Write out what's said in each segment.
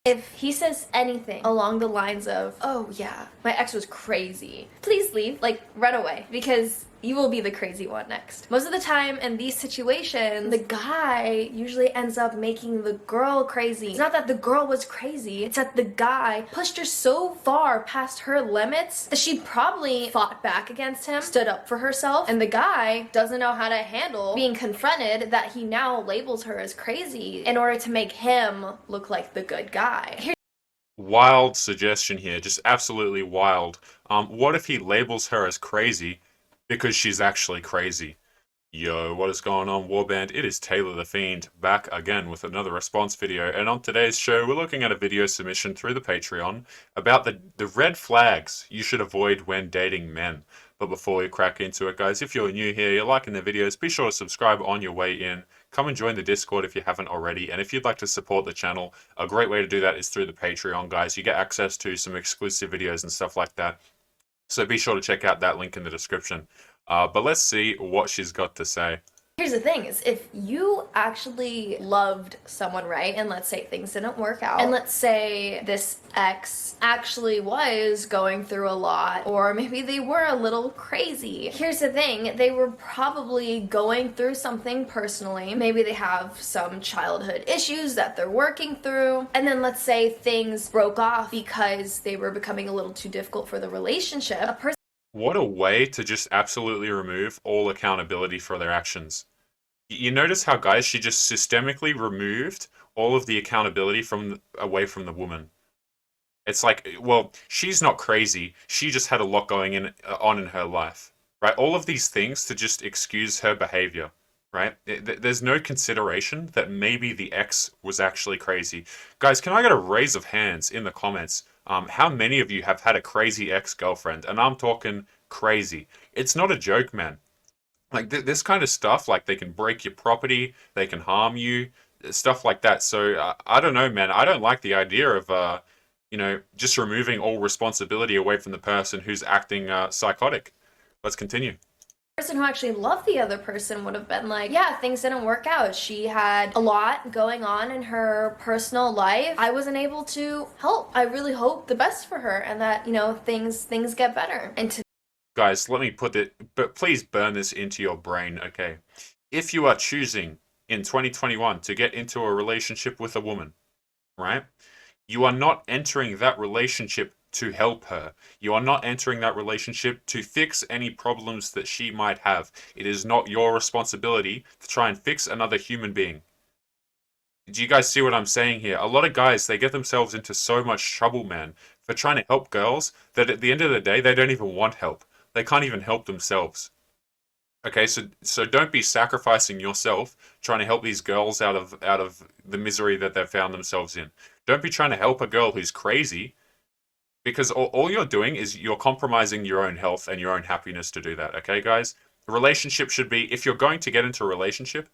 If he says anything along the lines of, oh yeah, my ex was crazy, please leave, like run away, because you will be the crazy one next. Most of the time in these situations, the guy usually ends up making the girl crazy. It's not that the girl was crazy, it's that the guy pushed her so far past her limits that she probably fought back against him, stood up for herself, and the guy doesn't know how to handle being confronted that he now labels her as crazy in order to make him look like the good guy. Wild suggestion here, just absolutely wild. What if he labels her as crazy because she's actually crazy? Yo, what is going on, Warband? It is Taylor the Fiend, back again with another response video, and on today's show, we're looking at a video submission through the Patreon about the red flags you should avoid when dating men. But before we crack into it, guys, if you're new here, you're liking the videos, be sure to subscribe on your way in. Come and join the Discord if you haven't already, and if you'd like to support the channel, a great way to do that is through the Patreon, guys. You get access to some exclusive videos and stuff like that. So be sure to check out that link in the description. But let's see what she's got to say. Here's the thing is, if you actually loved someone, right, and let's say things didn't work out, and let's say this ex actually was going through a lot, or maybe they were a little crazy. Here's the thing, they were probably going through something personally. Maybe they have some childhood issues that they're working through, and then let's say things broke off because they were becoming a little too difficult for the relationship. A person What a way to just absolutely remove all accountability for their actions. You notice how, guys, she just systemically removed all of the accountability away from the woman. It's like, well, she's not crazy. She just had a lot on in her life, right? All of these things to just excuse her behavior, right? There's no consideration that maybe the ex was actually crazy. Guys, can I get a raise of hands in the comments? How many of you have had a crazy ex-girlfriend? And I'm talking crazy. It's not a joke, man. Like this kind of stuff, like they can break your property, they can harm you, stuff like that. So I don't know, man. I don't like the idea of just removing all responsibility away from the person who's acting psychotic. Let's continue. who actually loved the other person would have been like, yeah, things didn't work out. She had a lot going on in her personal life. I wasn't able to help. I really hope the best for her and that, things get better. And to Guys, let me put it, but please burn this into your brain, okay? If you are choosing in 2021 to get into a relationship with a woman, right? You are not entering that relationship to help her. You are not entering that relationship to fix any problems that she might have. It is not your responsibility to try and fix another human being. Do you guys see what I'm saying here? A lot of guys, they get themselves into so much trouble, man, for trying to help girls that at the end of the day, they don't even want help. They can't even help themselves. Okay, so don't be sacrificing yourself trying to help these girls out of the misery that they've found themselves in. Don't be trying to help a girl who's crazy, because all you're doing is you're compromising your own health and your own happiness to do that. Okay, guys? A relationship should be, if you're going to get into a relationship,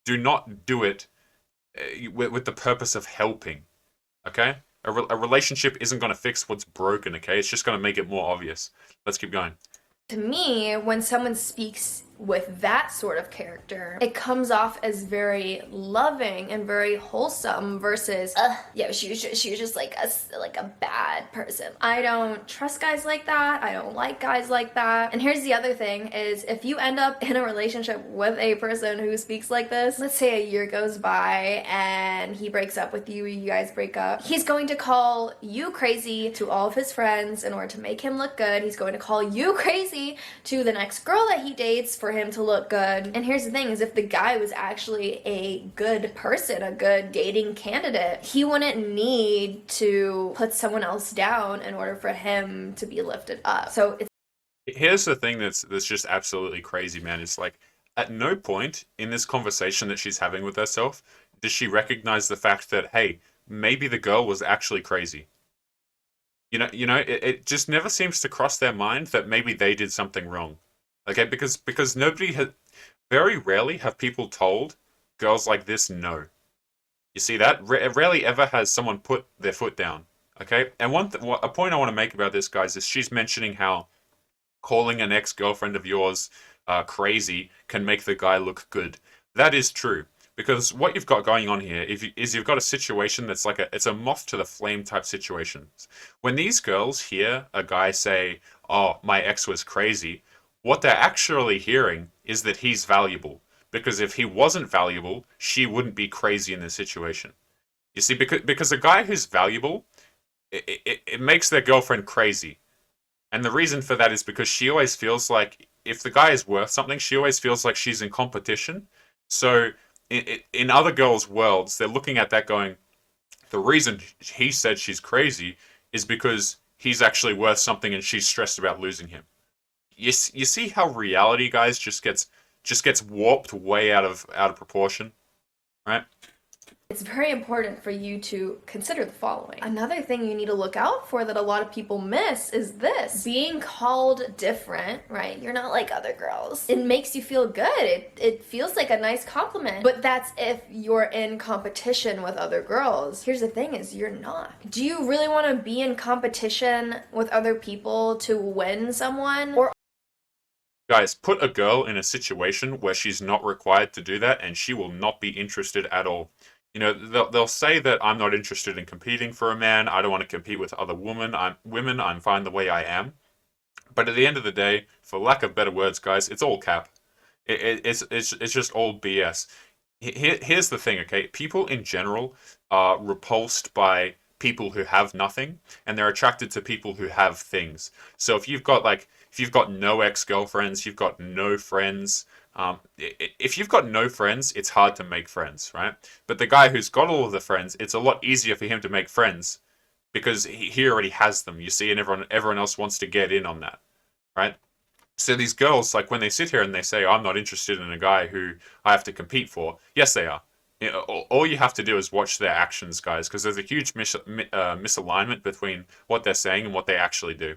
do not do it with the purpose of helping. Okay? A relationship isn't going to fix what's broken. Okay? It's just going to make it more obvious. Let's keep going. to me, when someone speaks with that sort of character, it comes off as very loving and very wholesome versus, yeah, she was just like a bad person. I don't trust guys like that. I don't like guys like that. And here's the other thing is, if you end up in a relationship with a person who speaks like this, let's say a year goes by and he breaks up with you, you guys break up, he's going to call you crazy to all of his friends in order to make him look good. He's going to call you crazy to the next girl that he dates for him to look good. And here's the thing is, if the guy was actually a good person, a good dating candidate, he wouldn't need to put someone else down in order for him to be lifted up. So Here's the thing that's just absolutely crazy, man. It's like, at no point in this conversation that she's having with herself does she recognize the fact that, hey, maybe the girl was actually crazy. It just never seems to cross their mind that maybe they did something wrong. Okay, because nobody has, very rarely have people told girls like this no. You see that? Rarely ever has someone put their foot down. Okay, and a point I want to make about this, guys, is she's mentioning how calling an ex-girlfriend of yours crazy can make the guy look good. That is true. Because what you've got going on here is you've got a situation that's like it's a moth to the flame type situation. When these girls hear a guy say, "Oh, my ex was crazy," what they're actually hearing is that he's valuable. Because if he wasn't valuable, she wouldn't be crazy in this situation. You see, because a guy who's valuable, it makes their girlfriend crazy. And the reason for that is because she always feels like if the guy is worth something, she always feels like she's in competition. So in other girls' worlds, they're looking at that going, the reason he said she's crazy is because he's actually worth something and she's stressed about losing him. You see how reality, guys, just gets warped way out of proportion, right? It's very important for you to consider the following. Another thing you need to look out for that a lot of people miss is this. Being called different, right? You're not like other girls. It makes you feel good. It feels like a nice compliment. But that's if you're in competition with other girls. Here's the thing is you're not. Do you really want to be in competition with other people to win someone? Or Guys, put a girl in a situation where she's not required to do that and she will not be interested at all. You know, they'll say that I'm not interested in competing for a man. I don't want to compete with other women. I'm fine the way I am. But at the end of the day, for lack of better words, guys, it's all cap. It's just all BS. Here's the thing, okay? People in general are repulsed by people who have nothing, and they're attracted to people who have things. So if you've got no ex-girlfriends, you've got no friends. If you've got no friends, it's hard to make friends, right? But the guy who's got all of the friends, it's a lot easier for him to make friends because he already has them, you see, and everyone else wants to get in on that, right? So these girls, like when they sit here and they say, "I'm not interested in a guy who I have to compete for," yes, they are. You know, all you have to do is watch their actions, guys, because there's a huge misalignment between what they're saying and what they actually do.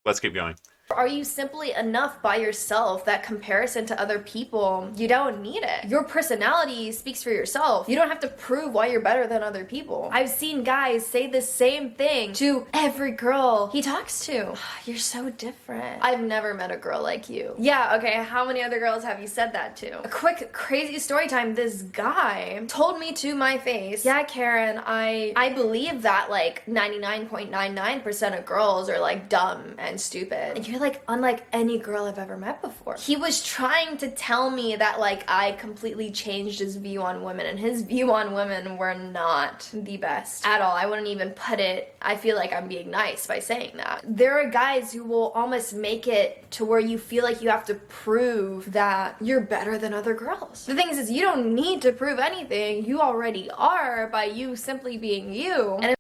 Let's keep going. are you simply enough by yourself? That comparison to other people, you don't need it. Your personality speaks for yourself. You don't have to prove why you're better than other people. I've seen guys say the same thing to every girl he talks to. You're so different. I've never met a girl like you. Yeah, okay, how many other girls have you said that to? A quick, crazy story time. This guy told me to my face, "Yeah, Karen, I believe that like 99.99% of girls are like dumb and stupid. And you're like unlike any girl I've ever met before." He was trying to tell me that like I completely changed his view on women, and his view on women were not the best at all. I wouldn't even put it, I feel like I'm being nice by saying that. There are guys who will almost make it to where you feel like you have to prove that you're better than other girls. The thing is you don't need to prove anything. You already are by you simply being you. And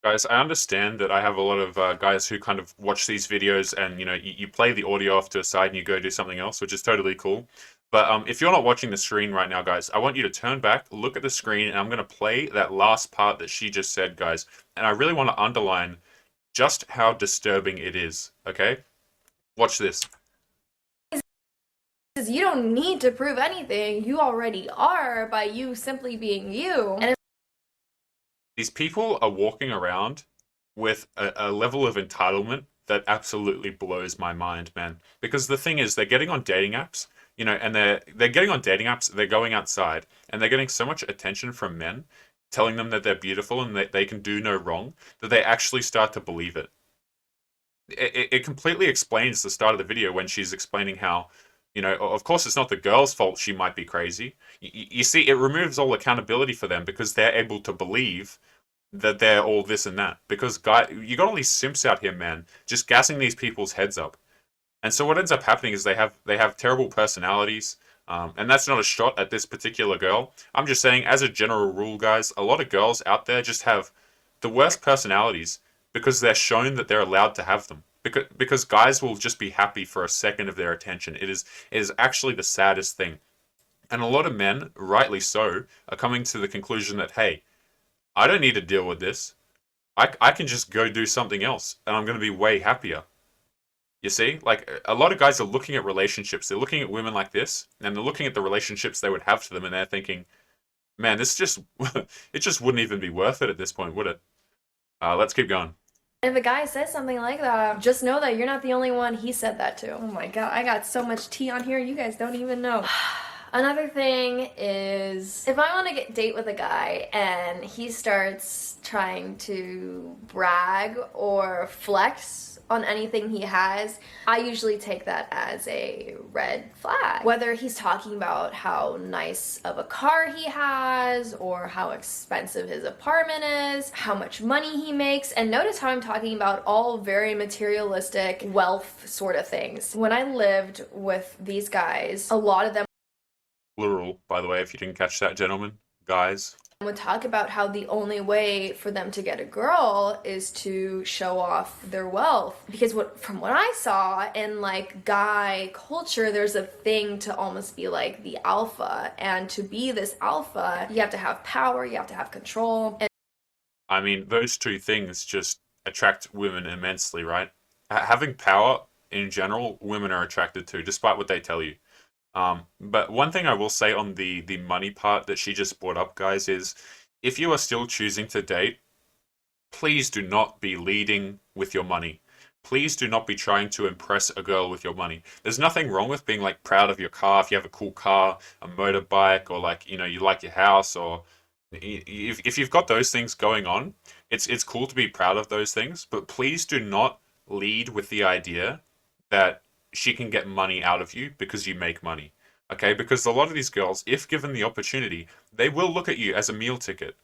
Guys, I understand that I have a lot of guys who kind of watch these videos and, you know, you play the audio off to a side and you go do something else, which is totally cool. But if you're not watching the screen right now, guys, I want you to turn back, look at the screen, and I'm going to play that last part that she just said, guys. And I really want to underline just how disturbing it is, okay? Watch this. you don't need to prove anything. You already are by you simply being you. And These people are walking around with a level of entitlement that absolutely blows my mind, man. Because the thing is, they're getting on dating apps, you know, and they're getting on dating apps, they're going outside, and they're getting so much attention from men telling them that they're beautiful and that they can do no wrong, that they actually start to believe it. It completely explains the start of the video when she's explaining how, you know, of course it's not the girl's fault she might be crazy. You see, it removes all accountability for them because they're able to believe that they're all this and that. Because you got all these simps out here, man, just gassing these people's heads up. And so what ends up happening is they have terrible personalities. And that's not a shot at this particular girl. I'm just saying, as a general rule, guys, a lot of girls out there just have the worst personalities because they're shown that they're allowed to have them. Because guys will just be happy for a second of their attention. It is actually the saddest thing. And a lot of men, rightly so, are coming to the conclusion that, hey, I don't need to deal with this. I can just go do something else, and I'm going to be way happier. You see? Like, a lot of guys are looking at relationships. They're looking at women like this, and they're looking at the relationships they would have to them, and they're thinking, man, this just, it just wouldn't even be worth it at this point, would it? Let's keep going. if a guy says something like that, just know that you're not the only one he said that to. Oh my god, I got so much tea on here, you guys don't even know. Another thing is, if I want to date with a guy and he starts trying to brag or flex on anything he has, I usually take that as a red flag. Whether he's talking about how nice of a car he has, or how expensive his apartment is, how much money he makes, and notice how I'm talking about all very materialistic wealth sort of things. When I lived with these guys, a lot of them Plural, by the way, if you didn't catch that, gentlemen, guys. would talk about how the only way for them to get a girl is to show off their wealth. Because from what I saw in like guy culture, there's a thing to almost be like the alpha. And to be this alpha, you have to have power, you have to have control. And I mean, those two things just attract women immensely, right? Having power in general, women are attracted to, despite what they tell you. But one thing I will say on the money part that she just brought up, guys, is if you are still choosing to date, please do not be leading with your money. Please do not be trying to impress a girl with your money. There's nothing wrong with being like proud of your car. If you have a cool car, a motorbike, or like, you know, you like your house, or if you've got those things going on, it's cool to be proud of those things, but please do not lead with the idea that she can get money out of you because you make money. Okay? Because a lot of these girls, if given the opportunity, they will look at you as a meal ticket.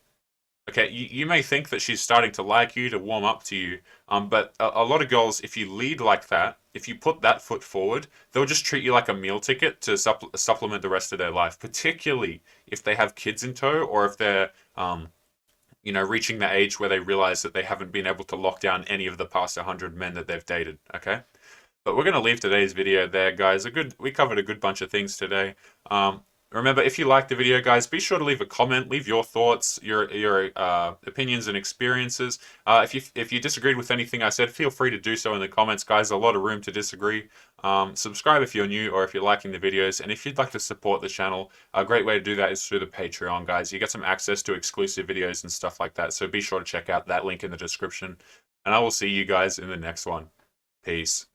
Okay? You may think that she's starting to like you, to warm up to you, but a lot of girls, if you lead like that, if you put that foot forward, they'll just treat you like a meal ticket to supplement the rest of their life, particularly if they have kids in tow, or if they're you know, reaching the age where they realize that they haven't been able to lock down any of the past 100 men that they've dated. Okay? But we're going to leave today's video there, guys. We covered a good bunch of things today. Remember, if you liked the video, guys, be sure to leave a comment, leave your thoughts, your opinions and experiences. If you disagreed with anything I said, feel free to do so in the comments, guys. A lot of room to disagree. Subscribe if you're new or if you're liking the videos. And if you'd like to support the channel, a great way to do that is through the Patreon, guys. You get some access to exclusive videos and stuff like that. So be sure to check out that link in the description. And I will see you guys in the next one. Peace.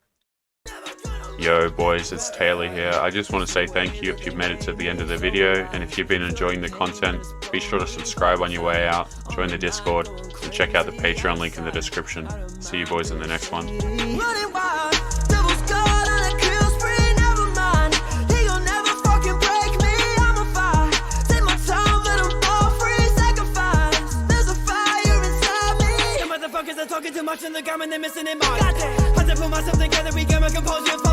Yo boys, it's Taylor here. I just want to say thank you if you've made it to the end of the video, and if you've been enjoying the content, be sure to subscribe on your way out, join the Discord, and check out the Patreon link in the description. See you boys in the next one. Talking too much in the garment, they're missing it. I had to put myself together, regain my composure.